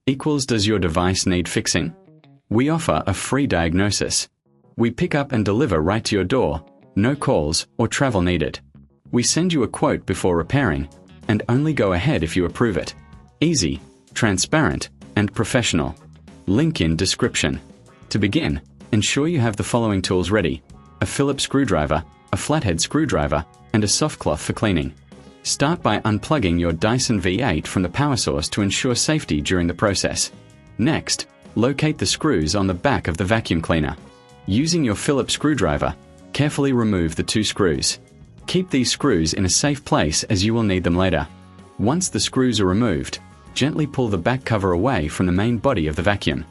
equals does your device need fixing? We offer a free diagnosis. We pick up and deliver right to your door, no calls or travel needed. We send you a quote before repairing, and only go ahead if you approve it. Easy, transparent, and professional. Link in description. To begin, ensure you have the following tools ready: a Phillips screwdriver, a flathead screwdriver, and a soft cloth for cleaning. Start by unplugging your Dyson V8 from the power source to ensure safety during the process. Next, locate the screws on the back of the vacuum cleaner. Using your Phillips screwdriver, carefully remove the 2 screws. Keep these screws in a safe place as you will need them later. Once the screws are removed, gently pull the back cover away from the main body of the vacuum.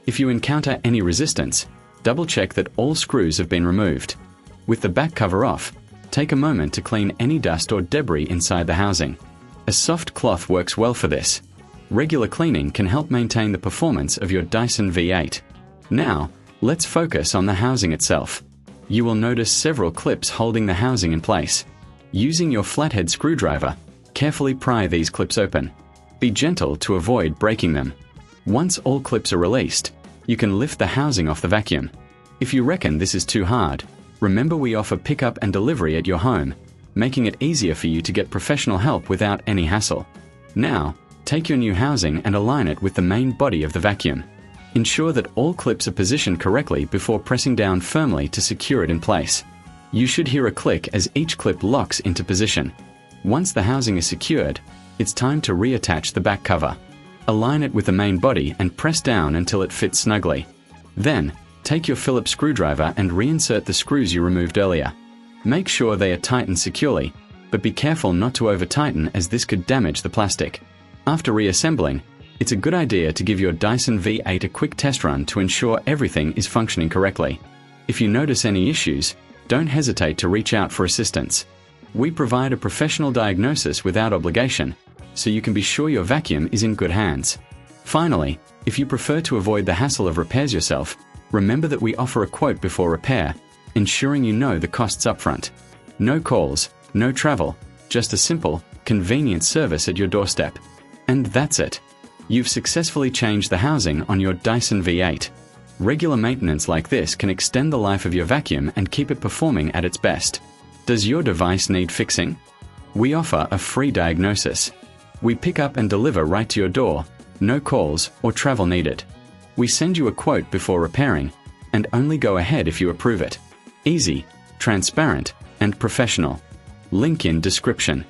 If you encounter any resistance, double-check that all screws have been removed. With the back cover off, take a moment to clean any dust or debris inside the housing. A soft cloth works well for this. Regular cleaning can help maintain the performance of your Dyson V8. Now, let's focus on the housing itself. You will notice several clips holding the housing in place. Using your flathead screwdriver, carefully pry these clips open. Be gentle to avoid breaking them. Once all clips are released, you can lift the housing off the vacuum. If you reckon this is too hard, remember we offer pickup and delivery at your home, making it easier for you to get professional help without any hassle. Now, take your new housing and align it with the main body of the vacuum. Ensure that all clips are positioned correctly before pressing down firmly to secure it in place. You should hear a click as each clip locks into position. Once the housing is secured, it's time to reattach the back cover. Align it with the main body and press down until it fits snugly. Then, take your Phillips screwdriver and reinsert the screws you removed earlier. Make sure they are tightened securely, but be careful not to over-tighten as this could damage the plastic. After reassembling, it's a good idea to give your Dyson V8 a quick test run to ensure everything is functioning correctly. If you notice any issues, don't hesitate to reach out for assistance. We provide a professional diagnosis without obligation, so you can be sure your vacuum is in good hands. Finally, if you prefer to avoid the hassle of repairs yourself, remember that we offer a quote before repair, ensuring you know the costs upfront. No calls, no travel, just a simple, convenient service at your doorstep. And that's it. You've successfully changed the housing on your Dyson V8. Regular maintenance like this can extend the life of your vacuum and keep it performing at its best. Does your device need fixing? We offer a free diagnosis. We pick up and deliver right to your door, no calls or travel needed. We send you a quote before repairing, and only go ahead if you approve it. Easy, transparent, and professional. Link in description.